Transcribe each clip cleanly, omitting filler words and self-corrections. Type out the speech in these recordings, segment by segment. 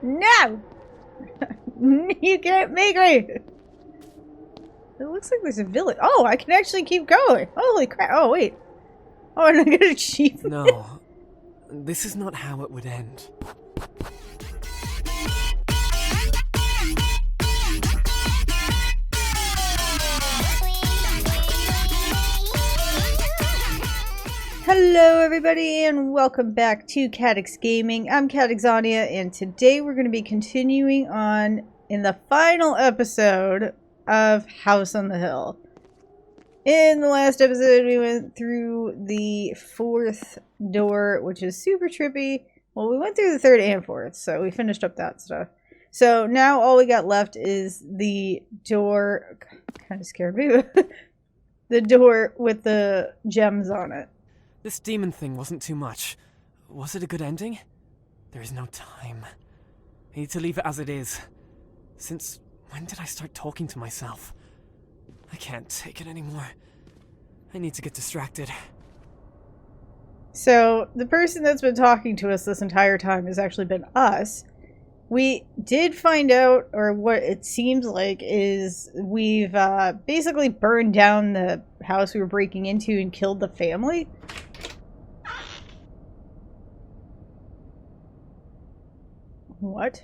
No! You can't make me! It looks like there's a village. Oh, I can actually keep going. Holy crap. Oh, wait. Oh, and I get an achievement. No, this is not how it would end. Hello everybody and welcome back to Cadix Gaming. I'm Cadixania and today we're going to be continuing on in the final episode of House on the Hill. In the last episode we went through the fourth door, which is super trippy. Well, we went through the third and fourth, so we finished up that stuff. So now all we got left is the door, kind of scared me, the door with the gems on it. This demon thing wasn't too much. Was it a good ending? There is no time. I need to leave it as it is. Since when did I start talking to myself? I can't take it anymore. I need to get distracted. So, the person that's been talking to us this entire time has actually been us. We did find out, or what it seems like, is we've basically burned down the house we were breaking into and killed the family. What?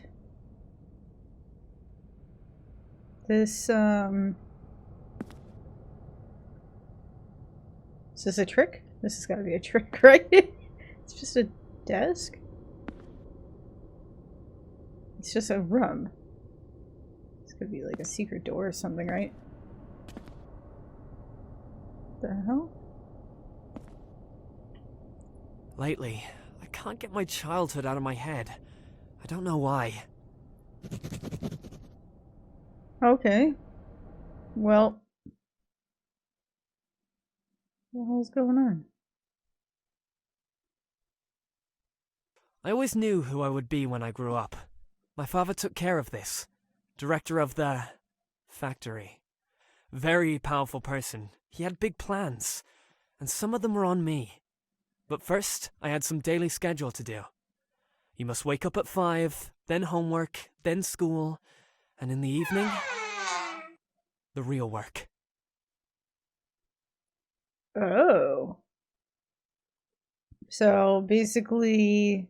This, is this a trick? This has got to be a trick, right? It's just a desk? It's just a room. It's gonna be like a secret door or something, right? The hell? Lately, I can't get my childhood out of my head. I don't know why. Okay. Well, what the hell's going on? I always knew who I would be when I grew up. My father took care of this. Director of the factory. Very powerful person. He had big plans, and some of them were on me. But first, I had some daily schedule to do. You must wake up at 5, then homework, then school, and in the evening, the real work. Oh. So basically,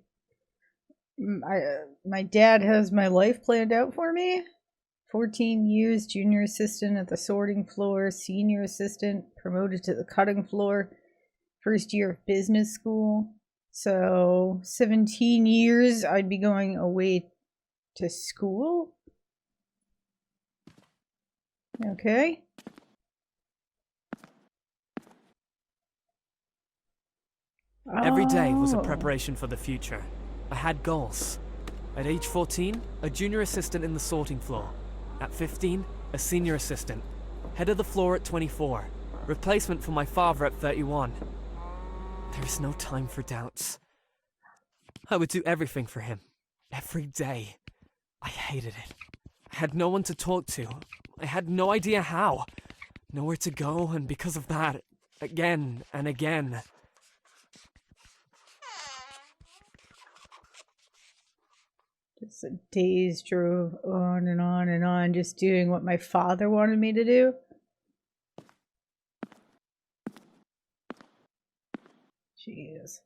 my dad has my life planned out for me. 14 years, junior assistant at the sorting floor, senior assistant, promoted to the cutting floor, first year of business school. So 17 years I'd be going away to school. Okay. Every day was a Oh. preparation for the future. I had goals. At age 14, a junior assistant in the sorting floor. At 15, a senior assistant. Head of the floor at 24. Replacement for my father at 31. There is no time for doubts. I would do everything for him. Every day. I hated it. I had no one to talk to. I had no idea how. Nowhere to go, and because of that, again and again. Just the days drove on and on and on, just doing what my father wanted me to do. Jeez.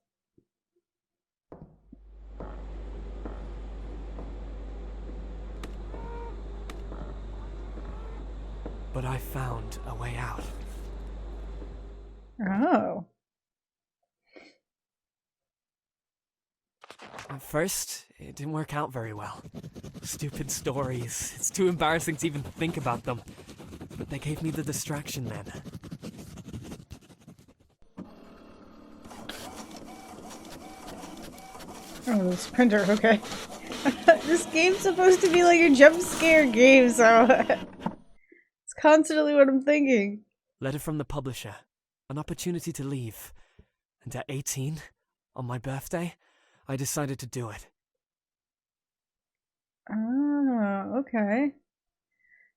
But I found a way out. Oh. At first, it didn't work out very well. Stupid stories. It's too embarrassing to even think about them. But they gave me the distraction then. Oh, this printer, okay. This game's supposed to be like a jump scare game, so it's constantly what I'm thinking. Letter from the publisher. An opportunity to leave. And at 18, on my birthday, I decided to do it. Oh, okay.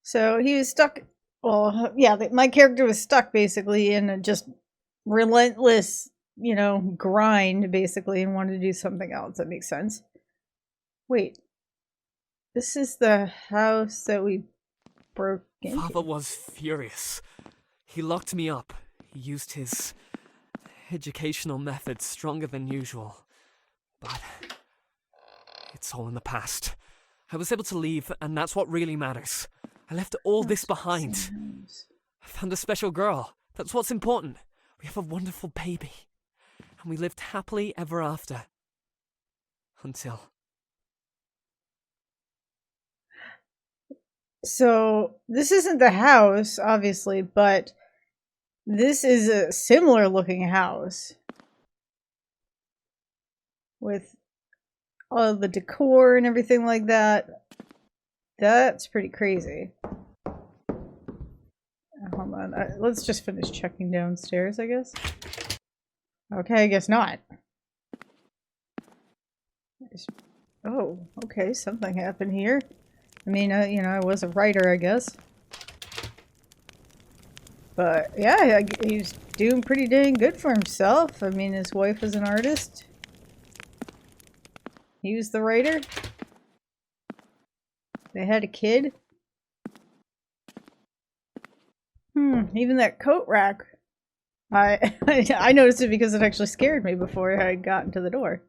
So he was stuck. Well, yeah, my character was stuck basically in a just relentless, grind basically, and wanted to do something else. That makes sense. Wait, This is the house that we broke into. Father was furious. He locked me up. He used his educational methods stronger than usual. But it's all in the past. I was able to leave, and that's what really matters. I left all this behind. I found a special girl. That's what's important. We have a wonderful baby. And we lived happily ever after. Until... So, this isn't the house, obviously, but this is a similar looking house. With all the decor and everything like that. That's pretty crazy. Hold on. Let's just finish checking downstairs, I guess. Okay, I guess not. Oh, okay, something happened here. I mean, you know, I was a writer, I guess. But, yeah, he's doing pretty dang good for himself. I mean, his wife was an artist. He was the writer. They had a kid. Even that coat rack. I noticed it because it actually scared me before I got into the door.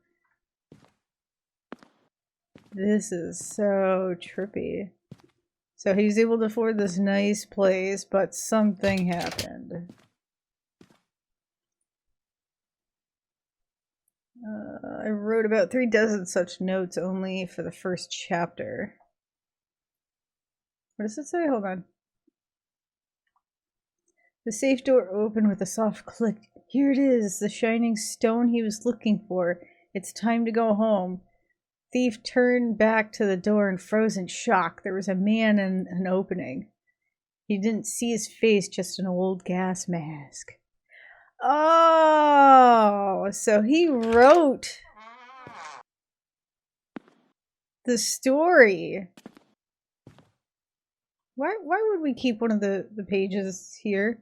This is so trippy. So he's able to afford this nice place, but something happened. I wrote about 36 such notes only for the first chapter. What does it say? Hold on. The safe door opened with a soft click. Here it is, the shining stone he was looking for. It's time to go home. Thief turned back to the door and froze in shock. There was a man in an opening. He didn't see his face, just an old gas mask. Oh, so he wrote the story. Why would we keep one of the pages here?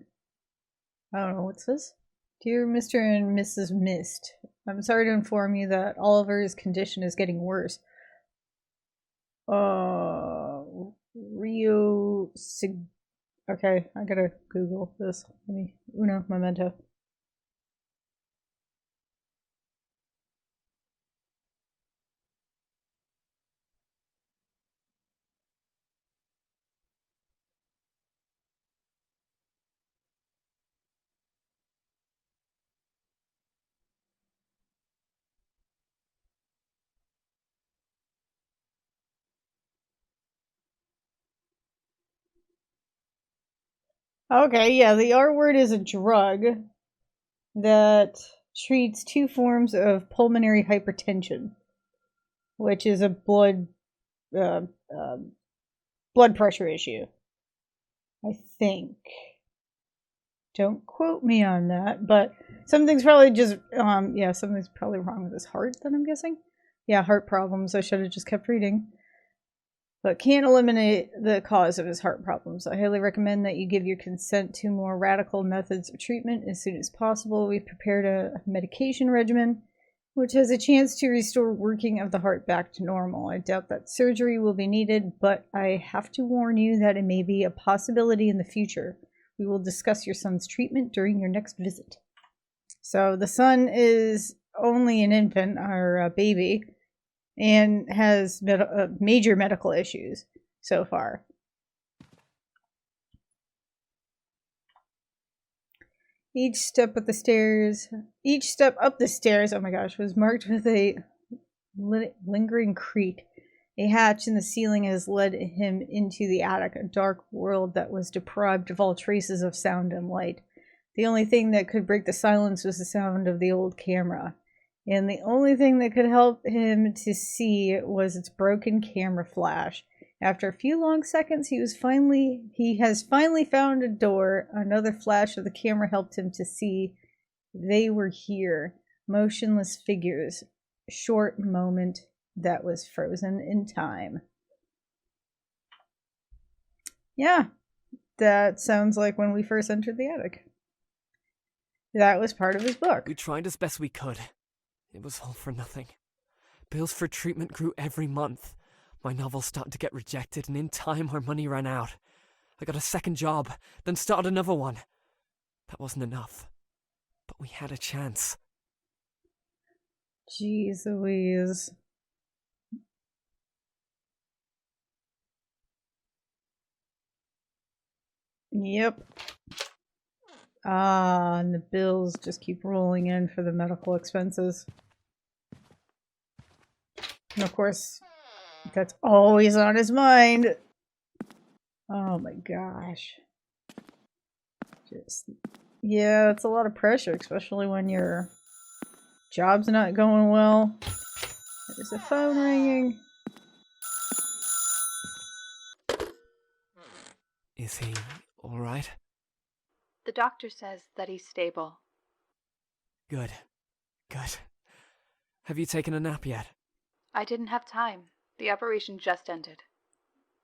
I don't know, what's this? Dear Mr. and Mrs. Mist, I'm sorry to inform you that Oliver's condition is getting worse. Okay, I gotta Google this. Uno momento. Okay, yeah, the R word is a drug that treats two forms of pulmonary hypertension, which is a blood pressure issue. I think. Don't quote me on that, but something's probably just something's probably wrong with his heart. Then I'm guessing. Yeah, heart problems. I should have just kept reading. But can't eliminate the cause of his heart problems. I highly recommend that you give your consent to more radical methods of treatment as soon as possible. We've prepared a medication regimen which has a chance to restore working of the heart back to normal. I doubt that surgery will be needed, but I have to warn you that it may be a possibility in the future. We will discuss your son's treatment during your next visit. So the son is only an infant, or a baby, and has major medical issues so far. Each step up the stairs, oh my gosh, was marked with a lingering creak. A hatch in the ceiling has led him into the attic, a dark world that was deprived of all traces of sound and light. The only thing that could break the silence was the sound of the old camera. And the only thing that could help him to see was its broken camera flash. After a few long seconds, he has finally found a door. Another flash of the camera helped him to see they were here. Motionless figures. A short moment that was frozen in time. Yeah, that sounds like when we first entered the attic. That was part of his book. We tried as best we could. It was all for nothing. Bills for treatment grew every month. My novel started to get rejected, and in time our money ran out. I got a second job, then started another one. That wasn't enough. But we had a chance. Jeez Louise. Yep. Ah, and the bills just keep rolling in for the medical expenses. And of course, that's always on his mind. Oh my gosh. Yeah, it's a lot of pressure, especially when your job's not going well. There's a phone ringing. Is he alright? The doctor says that he's stable. Good. Good. Have you taken a nap yet? I didn't have time. The operation just ended.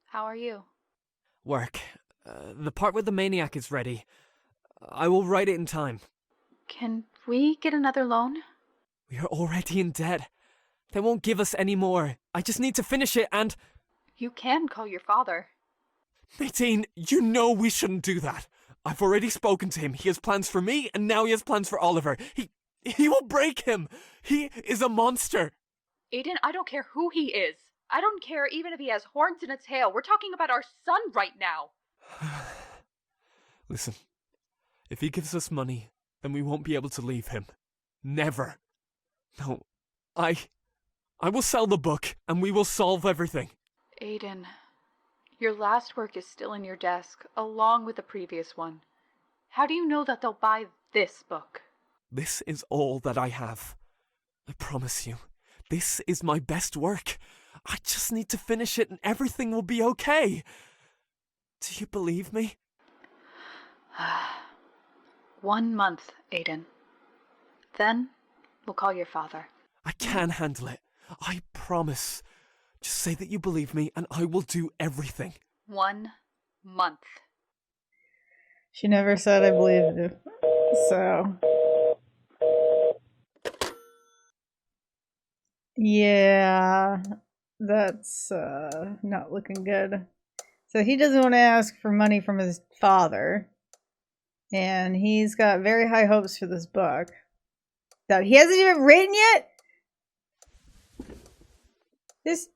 How are you? Work. The part where the maniac is ready. I will write it in time. Can we get another loan? We are already in debt. They won't give us any more. I just need to finish it and... You can call your father. Nadine, you know we shouldn't do that. I've already spoken to him. He has plans for me, and now he has plans for Oliver. He will break him. He is a monster. Aiden, I don't care who he is. I don't care even if he has horns and a tail. We're talking about our son right now. Listen, if he gives us money, then we won't be able to leave him. Never. No, I will sell the book, and we will solve everything. Aiden, your last work is still in your desk, along with the previous one. How do you know that they'll buy this book? This is all that I have. I promise you, this is my best work. I just need to finish it and everything will be okay. Do you believe me? 1 month, Aiden. Then we'll call your father. I can handle it. I promise. Just say that you believe me and I will do everything. 1 month. She never said I believed you. So. Yeah, that's not looking good. So he doesn't want to ask for money from his father. And he's got very high hopes for this book that he hasn't even written yet.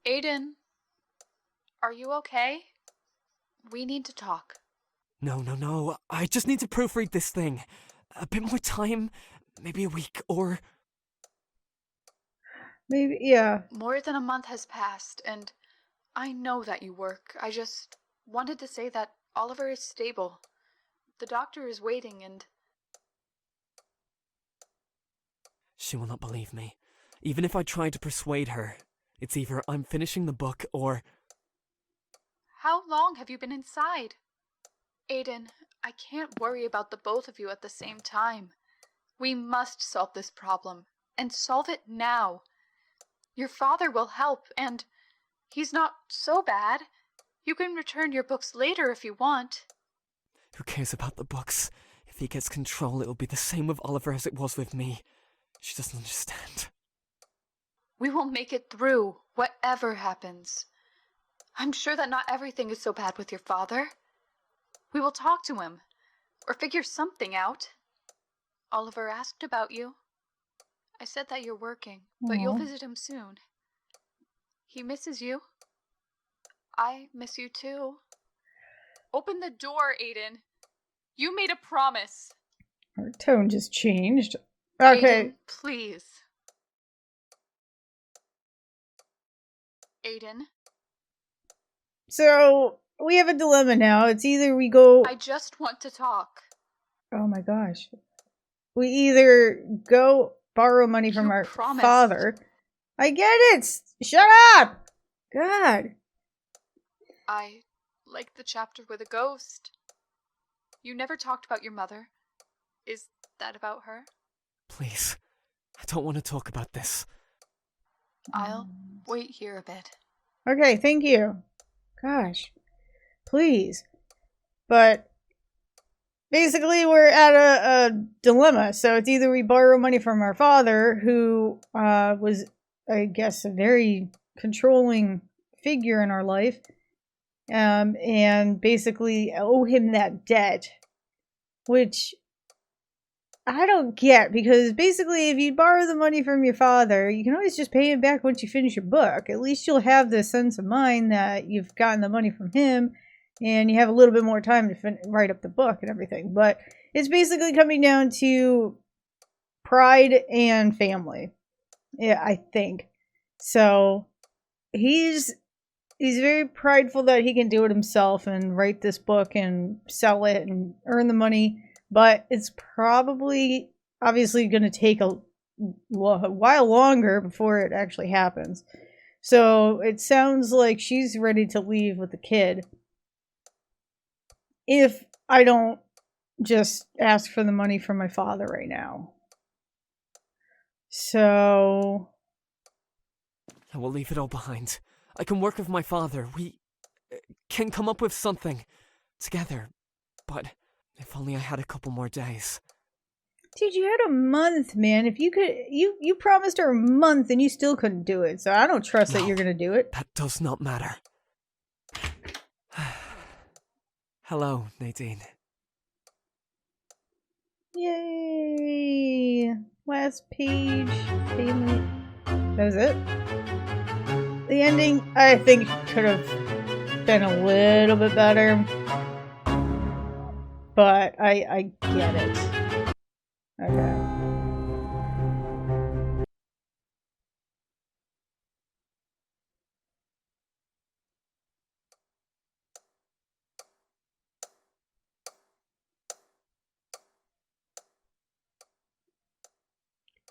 Aiden, are you okay? We need to talk. No. I just need to proofread this thing. A bit more time, maybe a week or... Maybe, yeah. More than a month has passed, and I know that you work. I just wanted to say that Oliver is stable. The doctor is waiting, and... She will not believe me. Even if I try to persuade her, it's either I'm finishing the book or... How long have you been inside? Aiden, I can't worry about the both of you at the same time. We must solve this problem, and solve it now. Your father will help, and he's not so bad. You can return your books later if you want. Who cares about the books? If he gets control, it'll be the same with Oliver as it was with me. She doesn't understand. We will make it through, whatever happens. I'm sure that not everything is so bad with your father. We will talk to him, or figure something out. Oliver asked about you. I said that you're working, but you'll visit him soon. He misses you. I miss you too. Open the door, Aiden. You made a promise. Her tone just changed. Okay. Aiden, please. Aiden. So, we have a dilemma now. It's either we go... I just want to talk. Oh my gosh. We either go borrow money from our father. I get it! Shut up! God. I like the chapter with a ghost. You never talked about your mother. Is that about her? Please. I don't want to talk about this. I'll wait here a bit. Okay, thank you. Gosh. Please. But basically we're at a dilemma. So it's either we borrow money from our father, who was, I guess, a very controlling figure in our life, and basically owe him that debt, which I don't get, because basically if you borrow the money from your father, you can always just pay him back once you finish your book. At least you'll have the sense of mind that you've gotten the money from him and you have a little bit more time to write up the book and everything. But it's basically coming down to pride and family. Yeah, I think. So he's very prideful that he can do it himself and write this book and sell it and earn the money. But it's probably, obviously, going to take a while longer before it actually happens. So it sounds like she's ready to leave with the kid. If I don't just ask for the money from my father right now. So I will leave it all behind. I can work with my father. We can come up with something together. But if only I had a couple more days. Dude, you had a month, man. If you could, you promised her a month and you still couldn't do it. So I don't trust that you're gonna do it. That does not matter. Hello, Nadine. Yay! Last page. Family. That was it? The ending, I think, could have been a little bit better. But I get it. Okay.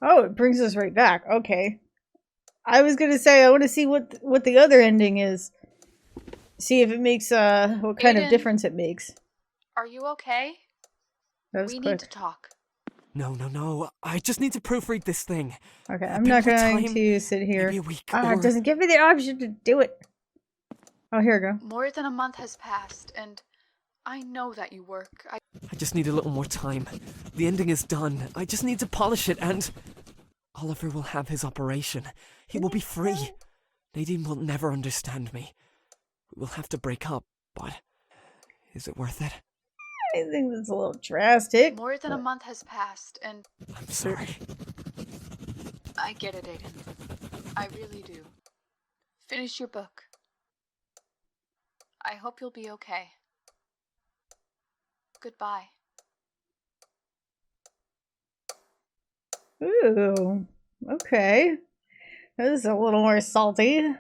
Oh, it brings us right back. Okay. I was gonna say I want to see what the other ending is. See if it makes what kind of difference it makes. Are you okay? That was We quick. need to talk. No. I just need to proofread this thing. Okay, I'm not going to sit here. Maybe a week It doesn't give me the option to do it. Oh, here we go. More than a month has passed, and I know that you work. I just need a little more time. The ending is done. I just need to polish it, and Oliver will have his operation. He will be free. Nadine will never understand me. We will have to break up, but is it worth it? I think that's a little drastic. More than a month has passed, and I'm sorry. I get it, Aiden. I really do. Finish your book. I hope you'll be okay. Goodbye. Ooh, okay. That is a little more salty.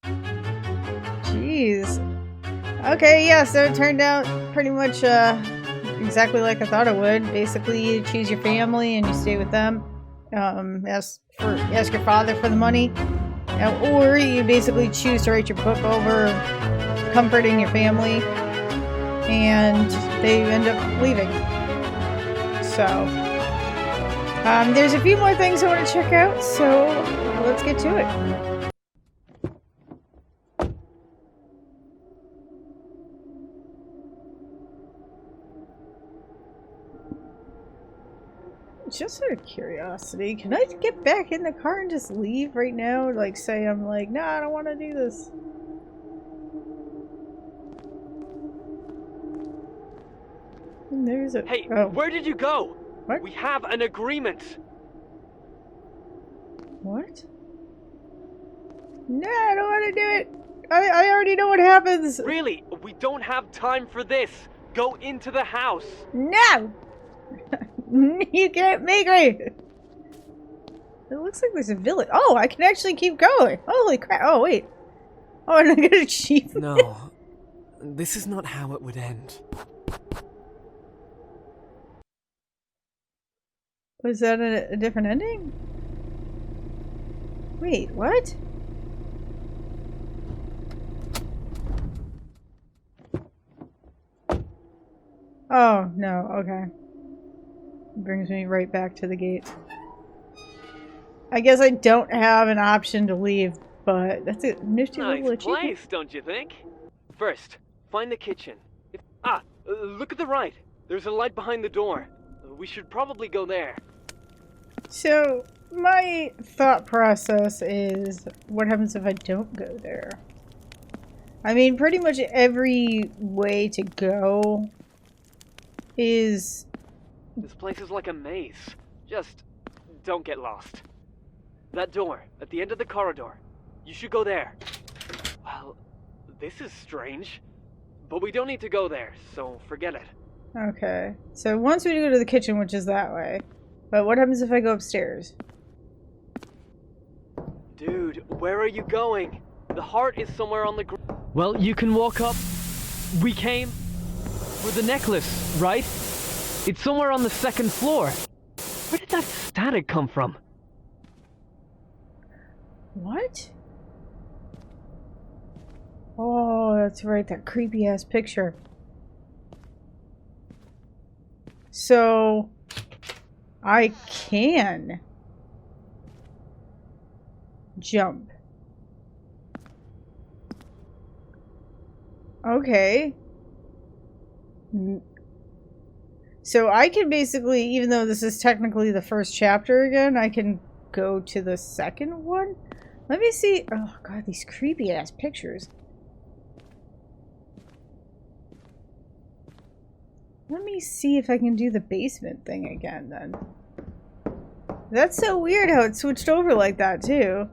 Jeez. Okay, yeah, so it turned out pretty much exactly like I thought it would. Basically, you choose your family and you stay with them. Ask your father for the money. Or you basically choose to write your book over comforting your family. And they end up leaving. So there's a few more things I want to check out, so let's get to it. Just out of curiosity, can I get back in the car and just leave right now? Like, say I'm like, nah, I don't want to do this. And there's a... Hey, oh. Where did you go? What? We have an agreement. What? No, I don't want to do it. I already know what happens. Really? We don't have time for this. Go into the house. No! You can't make me! It looks like there's a village. Oh, I can actually keep going. Holy crap. Oh, wait. Oh, and I get an achievement. No. This is not how it would end. Was that a different ending? Wait, what? Oh, no, okay. It brings me right back to the gate. I guess I don't have an option to leave, but that's a nifty little achievement. Nice place, don't you think? First, find the kitchen. Look at the right. There's a light behind the door. We should probably go there. So, my thought process is, what happens if I don't go there? I mean, pretty much every way to go is... This place is like a maze. Just don't get lost. That door at the end of the corridor. You should go there. Well, this is strange. But we don't need to go there, so forget it. Okay. So once we go to the kitchen, which is that way. But what happens if I go upstairs? Dude, where are you going? The heart is somewhere on the ground. Well, you can walk up. We came for the necklace, right? It's somewhere on the second floor. Where did that static come from? What? Oh, that's right, that creepy ass picture. So, I can jump. Okay. So I can basically, even though this is technically the first chapter again, I can go to the second one? Let me see. Oh god, these creepy ass pictures. Let me see if I can do the basement thing again then. That's so weird how it switched over like that too.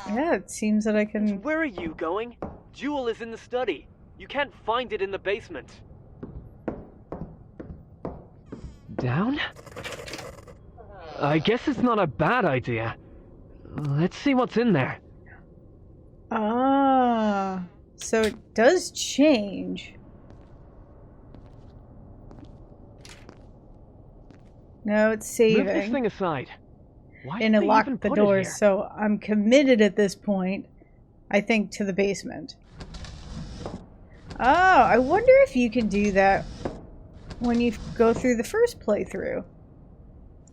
Yeah, it seems that I can... Where are you going? Jewel is in the study. You can't find it in the basement. Down? I guess it's not a bad idea. Let's see what's in there. Ah, so it does change. No, it's saving. Move this thing aside. Why And did it they locked even the put it doors, here? so I'm committed at this point, I think, to the basement. Oh, I wonder if you can do that when you go through the first playthrough.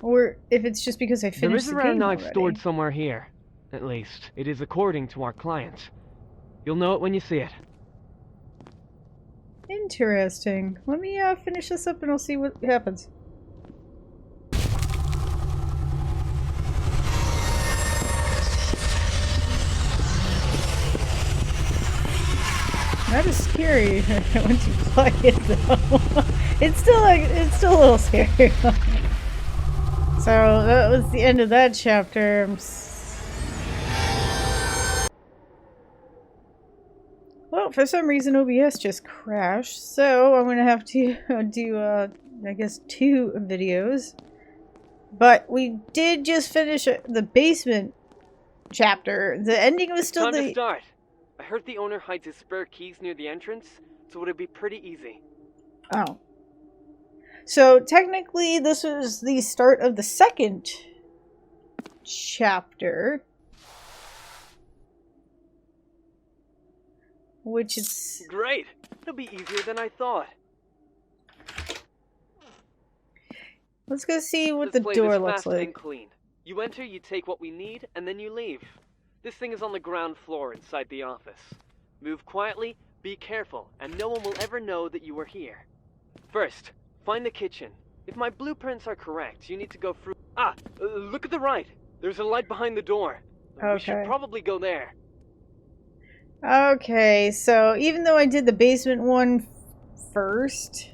Or if it's just because I finished the game There is a rare knife already. stored somewhere here. At least, it is according to our client. You'll know it when you see it. Interesting. Let me finish this up and I'll see what happens. That is scary once you play it though. It's still a little scary. So that was the end of that chapter. Well, for some reason OBS just crashed, so I'm gonna have to do I guess 2 videos. But we did just finish the basement chapter. The ending was still Time to start. I heard the owner hides his spare keys near the entrance, so it'd be pretty easy. Oh. So technically this was the start of the second chapter. Which is... Great! It'll be easier than I thought. Let's go see what This the place door is looks fast and like. clean. You enter, you take what we need, and then you leave. This thing is on the ground floor inside the office. Move quietly, be careful, and no one will ever know that you were here. First, find the kitchen. If my blueprints are correct, you need to go through... look at the right. There's a light behind the door. We should Okay. probably go there. Okay, so even though I did the basement one first,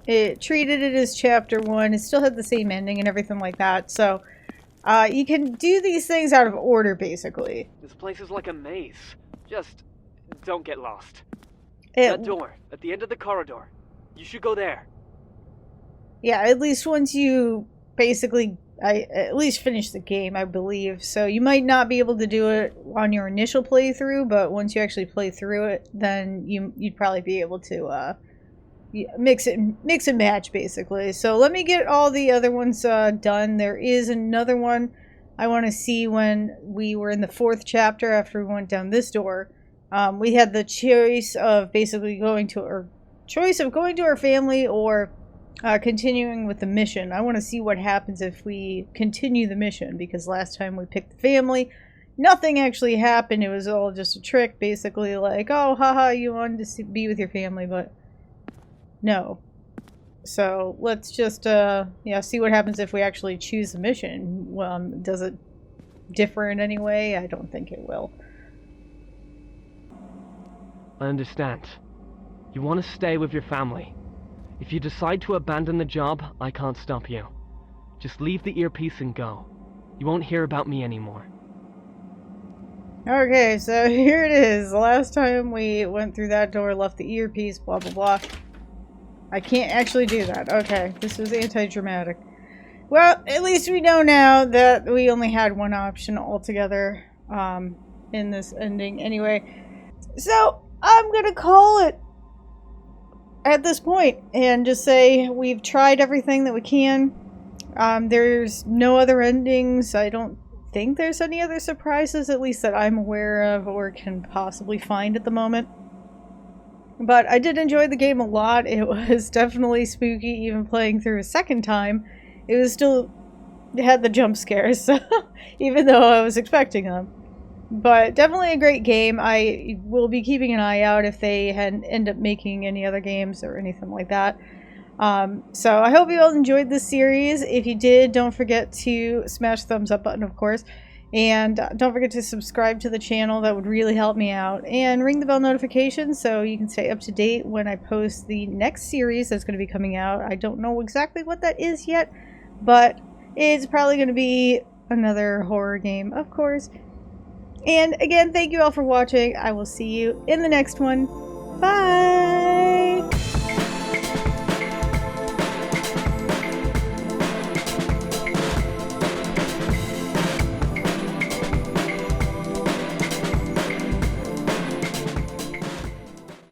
it treated it as chapter 1. It still had the same ending and everything like that. So you can do these things out of order, basically. This place is like a maze. Just don't get lost. It, That door at the end of the corridor. You should go there. yeah, at least once you basically... I at least finished the game, I believe. So you might not be able to do it on your initial playthrough, but once you actually play through it, then you'd probably be able to mix and match, basically. So let me get all the other ones done. There is another one I want to see when we were in the 4th chapter after we went down this door. We had the choice of basically going to our family or continuing with the mission. I want to see what happens if we continue the mission, because last time we picked the family, nothing actually happened. It was all just a trick, basically like, oh, haha, you wanted to be with your family, but no. So let's just yeah, see what happens if we actually choose the mission. Does it differ in any way? I don't think it will. I understand. You want to stay with your family. If you decide to abandon the job, I can't stop you. Just leave the earpiece and go. You won't hear about me anymore. Okay, so here it is. The last time we went through that door, left the earpiece, blah blah blah. I can't actually do that. Okay, this was anti-dramatic. Well, at least we know now that we only had one option altogether in this ending. Anyway, so I'm gonna call it at this point and just say we've tried everything that we can. There's no other endings. I don't think there's any other surprises, at least that I'm aware of or can possibly find at the moment. But I did enjoy the game a lot. It was definitely spooky, even playing through a second time. It was still, it had the jump scares, so even though I was expecting them. But definitely a great game. I will be keeping an eye out if they end up making any other games or anything like that. So I hope you all enjoyed this series. If you did, don't forget to smash the thumbs up button, of course. And don't forget to subscribe to the channel. That would really help me out. And ring the bell notification so you can stay up to date when I post the next series that's going to be coming out. I don't know exactly what that is yet, but it's probably going to be another horror game, of course. And again, thank you all for watching. I will see you in the next one. Bye!